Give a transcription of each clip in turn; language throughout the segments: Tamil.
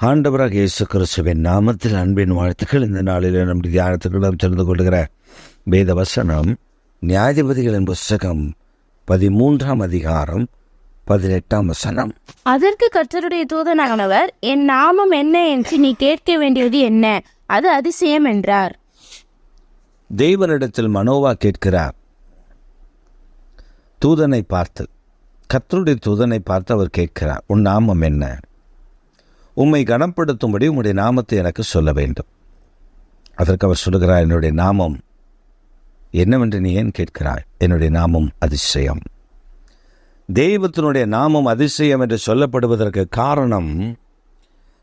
ஆண்டவராக இயேசு கிறிஸ்துவின் நாமத்தில் அன்பின் வாழ்த்துக்கள். இந்த நாளில் நம்முடைய தியானத்துக்கு நாம் தெரிந்து கொள்கிற வேத வசனம் நியாயாதிபதிகளின் புஸ்தகம் 13ஆம் அதிகாரம் 18ஆம் வசனம். அதற்கு கர்த்தருடைய தூதனானவர், என் நாமம் என்ன என்று நீ கேட்க வேண்டியது என்ன? அது அதிசயம் என்றார். தேவனிடத்தில் மனோவா கேட்கிறார். தூதனை பார்த்து, கர்த்தருடைய தூதனை பார்த்து அவர் கேட்கிறார், உன் நாமம் என்ன? உம்மை கனப்படுத்தும்படி உம்முடைய நாமத்தை எனக்கு சொல்ல வேண்டும். அதற்கு அவர் சொல்லுகிறார், என்னுடைய நாமம் என்னவென்று நீ ஏன் கேட்கிறாய்? என்னுடைய நாமம் அதிசயம். தெய்வத்தினுடைய நாமம் அதிசயம் என்று சொல்லப்படுவதற்கு காரணம்,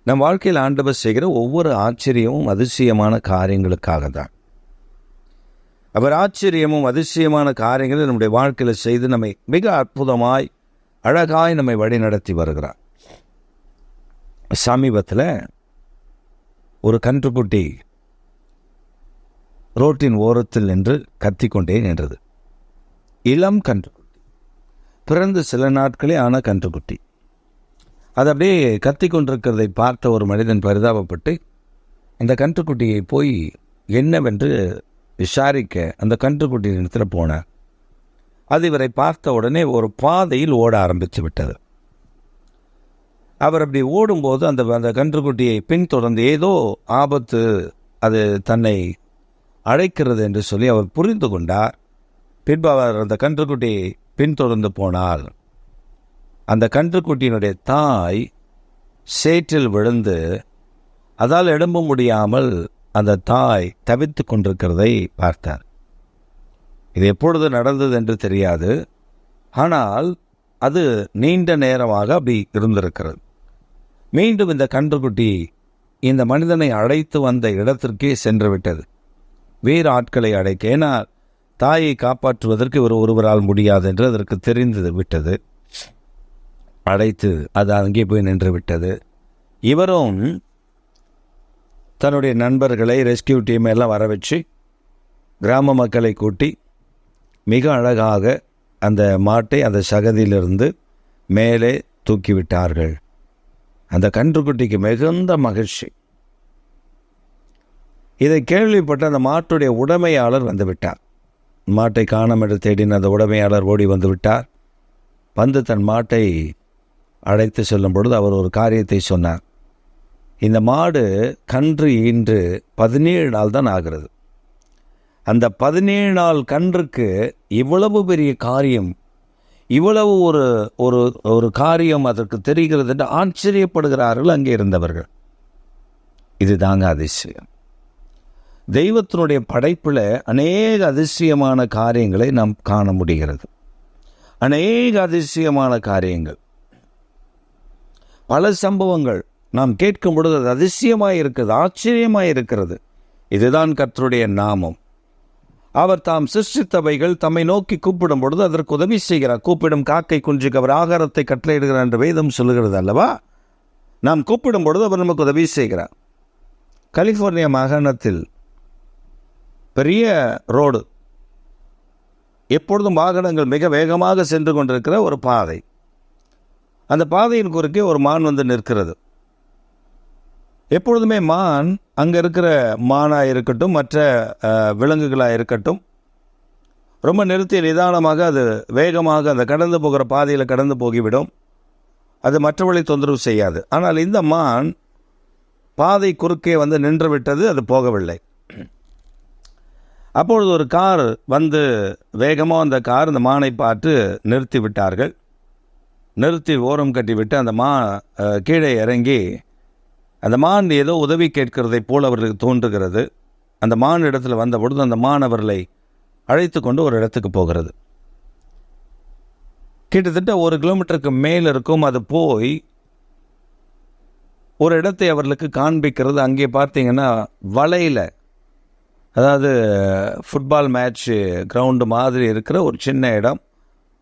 நம் வாழ்க்கையில் ஆண்டவர் செய்கிற ஒவ்வொரு ஆச்சரியமும் அதிசயமான காரியங்களுக்காக தான். அவர் ஆச்சரியமும் அதிசயமான காரியங்களை நம்முடைய வாழ்க்கையில் செய்து நம்மை மிக அற்புதமாய் அழகாய் நம்மை வழி நடத்தி வருகிறார். சமீபத்தில் ஒரு கன்றுக்குட்டி ரோட்டின் ஓரத்தில் நின்று கத்திக்கொண்டே நின்றது. இளம் கன்றுக்குட்டி, பிறந்து சில நாட்களே ஆன கன்றுக்குட்டி. அது அப்படியே கத்திக்கொண்டிருக்கிறதை பார்த்த ஒரு மனிதன் பரிதாபப்பட்டு அந்த கன்றுக்குட்டியை போய் என்னவென்று விசாரிக்க அந்த கன்றுக்குட்டியின் இடத்துல போனார். அது இவரை பார்த்த உடனே ஒரு பாதையில் ஓட ஆரம்பித்து விட்டது. அவர் அப்படி ஓடும்போது அந்த கன்றுக்குட்டியை பின்தொடர்ந்து ஏதோ ஆபத்து அது தன்னை அழைக்கிறது என்று சொல்லி அவர் புரிந்து கொண்டார். பின்பு அவர் அந்த கன்றுக்குட்டியை பின்தொடர்ந்து போனால் அந்த கன்றுக்குட்டியினுடைய தாய் சேற்றில் விழுந்து அதால் எழும்ப முடியாமல் அந்த தாய் தவித்து கொண்டிருக்கிறதை பார்த்தார். இது எப்பொழுது நடந்தது என்று தெரியாது, ஆனால் அது நீண்ட நேரமாக அப்படி இருந்திருக்கிறது. மீண்டும் இந்த கன்றுக்குட்டி இந்த மனிதனை அழைத்து வந்த இடத்திற்கே சென்று விட்டது. வேறு ஆட்களை அழைக்க, ஏன்னா தாயை காப்பாற்றுவதற்கு ஒருவரால் முடியாது என்று அதற்கு தெரிந்து விட்டது. அழைத்து அது அங்கே போய் நின்று விட்டது. இவரும் தன்னுடைய நண்பர்களை, ரெஸ்கியூ டீம் எல்லாம் வர வச்சு கிராம மக்களை கூட்டி மிக அழகாக அந்த மாட்டை அந்த சகதியிலிருந்து மேலே தூக்கிவிட்டார்கள். அந்த கன்றுக்குட்டிக்கு மிகுந்த மகிழ்ச்சி. இதை கேள்விப்பட்ட அந்த மாட்டுடைய உடைமையாளர் வந்துவிட்டார். மாட்டை காணோம் என்று தேடின அந்த உடைமையாளர் ஓடி வந்து விட்டார். வந்து தன் மாட்டை அழைத்து செல்லும் பொழுது அவர் ஒரு காரியத்தை சொன்னார். இந்த மாடு கன்று ஈன்று 17 நாள் தான் ஆகிறது. அந்த 17 நாள் கன்றுக்கு இவ்வளவு பெரிய காரியம், இவ்வளவு ஒரு காரியம் அதற்கு தெரிகிறது என்று ஆச்சரியப்படுகிறார்கள் அங்கே இருந்தவர்கள். இது தாங்க அதிசயம். தெய்வத்தினுடைய படைப்பில் அநேக அதிசயமான காரியங்களை நாம் காண முடிகிறது. அநேக அதிசயமான காரியங்கள், பல சம்பவங்கள் நாம் கேட்கும் பொழுது அது அதிசயமாய் இருக்கிறது, ஆச்சரியமாய் இருக்கிறது. இதுதான் கர்த்தருடைய நாமம். அவர் தாம் சிருஷ்டித்தவைகள் தம்மை நோக்கி கூப்பிடும் பொழுது அதற்கு உதவி செய்கிறார். கூப்பிடும் காக்கை குஞ்சுக்கு அவர் ஆகாரத்தை கட்டளையிடுகிறார் என்று வேதம் சொல்லுகிறது அல்லவா? நாம் கூப்பிடும் பொழுது அவர் நமக்கு உதவி செய்கிறார். கலிஃபோர்னியா மாகாணத்தில் பெரிய ரோடு, எப்பொழுதும் வாகனங்கள் மிக வேகமாக சென்று கொண்டிருக்கிற ஒரு பாதை. அந்த பாதையின் குறுக்கே ஒரு மான் வந்து நிற்கிறது. எப்பொழுதுமே மான் அங்கே இருக்கிற மானாக இருக்கட்டும், மற்ற விலங்குகளாக இருக்கட்டும், ரொம்ப நிறுத்தி நிதானமாக அது வேகமாக அந்த கடந்து போகிற பாதையில் கடந்து போகிவிடும். அது மற்றவர்களை தொந்தரவு செய்யாது. ஆனால் இந்த மான் பாதை குறுக்கே வந்து நின்று விட்டது, அது போகவில்லை. அப்பொழுது ஒரு கார் வந்து வேகமாக அந்த கார் அந்த மானை பார்த்து நிறுத்தி விட்டார்கள். நிறுத்தி ஓரம் கட்டிவிட்டு அந்த கீழே இறங்கி அந்த மான் ஏதோ உதவி கேட்கிறதை போல் அவர்களுக்கு தோன்றுகிறது. அந்த மான் இடத்துல வந்த பொழுது அந்த மான் அவர்களை அழைத்து கொண்டு ஒரு இடத்துக்கு போகிறது. கிட்டத்தட்ட 1 கிலோமீட்டருக்கு மேல் இருக்கும். அது போய் ஒரு இடத்தை அவர்களுக்கு காண்பிக்கிறது. அங்கே பார்த்தீங்கன்னா வலையில், அதாவது ஃபுட்பால் மேட்ச் கிரவுண்டு மாதிரி இருக்கிற ஒரு சின்ன இடம்,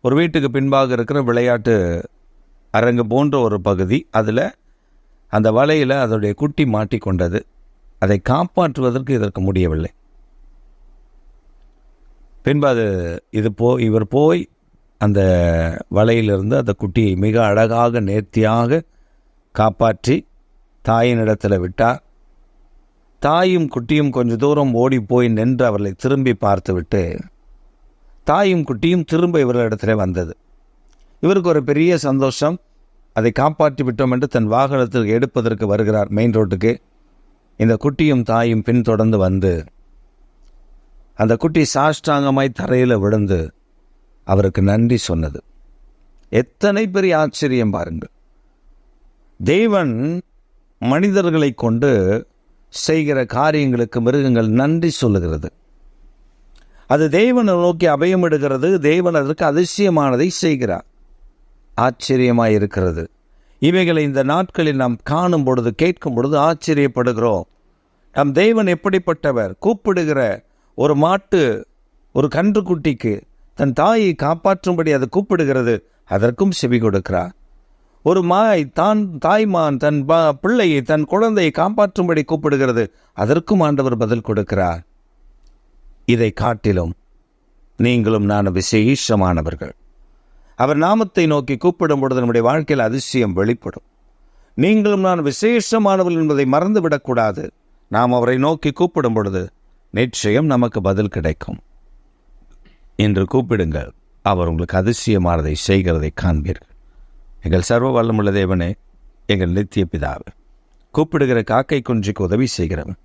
ஒரு வீட்டுக்கு பின்பாக இருக்கிற விளையாட்டு அரங்கு போன்ற ஒரு பகுதி. அதில் அந்த வலையில் அதோடைய குட்டி மாட்டிக்கொண்டது. அதை காப்பாற்றுவதற்கு இதற்கு முடியவில்லை. பின்பு இவர் போய் அந்த வலையிலிருந்து அந்த குட்டியை மிக அழகாக நேர்த்தியாக காப்பாற்றி தாயின் இடத்துல விட்டார். தாயும் குட்டியும் கொஞ்ச தூரம் ஓடி போய் நின்று அவர்களை திரும்பி பார்த்துவிட்டு தாயும் குட்டியும் திரும்ப இவர்களிடத்துல வந்தது. இவருக்கு ஒரு பெரிய சந்தோஷம். அதை காப்பாற்றி விட்டோம் என்று தன் வாகனத்தில் எடுப்பதற்கு வருகிறார் மெயின் ரோட்டுக்கு. இந்த குட்டியும் தாயும் பின்தொடர்ந்து வந்து அந்த குட்டி சாஷ்டாங்கமாய் தரையில் விழுந்து அவருக்கு நன்றி சொன்னது. எத்தனை பெரிய ஆச்சரியம் பாருங்கள். தேவன் மனிதர்களை கொண்டு செய்கிற காரியங்களுக்கு மிருகங்கள் நன்றி சொல்லுகிறது. அது தேவனை நோக்கி அபயமிடுகிறது. தேவன் அதற்கு அதிசயமானதை செய்கிறார். ஆச்சரியமாய் இருக்கிறது. இவைகளை இந்த நாட்களில் நாம் காணும் பொழுது, கேட்கும் பொழுது ஆச்சரியப்படுகிறோம். நம் தேவன் எப்படிப்பட்டவர்! கூப்பிடுகிற ஒரு மாட்டு, ஒரு கன்றுக்குட்டிக்கு தன் தாயை காப்பாற்றும்படி அது கூப்பிடுகிறது, அதற்கும் செவி கொடுக்கிறார். ஒரு தாய்மான் தன் பிள்ளையை, தன் குழந்தையை காப்பாற்றும்படி கூப்பிடுகிறது, அதற்கும் ஆண்டவர் பதில் கொடுக்கிறார். இதை காட்டிலும் நீங்களும் நானும் விசேஷமானவர்கள். அவர் நாமத்தை நோக்கி கூப்பிடும் பொழுது நம்முடைய வாழ்க்கையில் அதிசயம் வெளிப்படும். நீங்களும் நான் விசேஷமானவர்கள் என்பதை மறந்துவிடக்கூடாது. நாம் அவரை நோக்கி கூப்பிடும் பொழுது நிச்சயம் நமக்கு பதில் கிடைக்கும். என்று கூப்பிடுங்கள், அவர் உங்களுக்கு அதிசயமானதை செய்கிறதை காண்பீர்கள். எங்கள் சர்வ வல்லமுள்ள தேவனே, எங்கள் நித்திய பிதாவே, கூப்பிடுகிற காக்கை குஞ்சுக்கு உதவி செய்கிறவர்,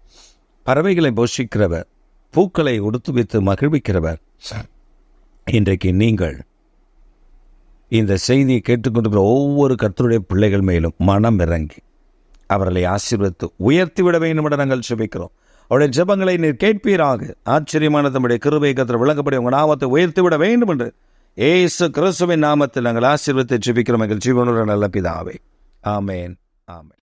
பறவைகளை போஷிக்கிறவர், பூக்களை உடுத்துவித்து மகிழ்விக்கிறவர், இன்றைக்கு நீங்கள் இந்த செய்தியை கேட்டுக்கொண்டிருக்கிற ஒவ்வொரு கர்த்தருடைய பிள்ளைகள் மேலும் மனம் இறங்கி அவர்களை ஆசீர்வதித்து உயர்த்திவிட வேண்டும் என நாங்கள் ஜெபிக்கிறோம். அவருடைய ஜெபங்களை நீர் கேட்பீராக. ஆச்சரியமான தம்முடைய கிருபை கர்த்தர் விளங்கப்படி உங்கள் நாமத்தை உயர்த்திவிட வேண்டும் என்று இயேசு கிறிஸ்துவின் நாமத்தில் நாங்கள் ஆசீர்வதித்து ஜெபிக்கிறோம் எங்கள் ஜீவனுள்ள நல்ல பிதாவே. ஆமேன், ஆமேன்.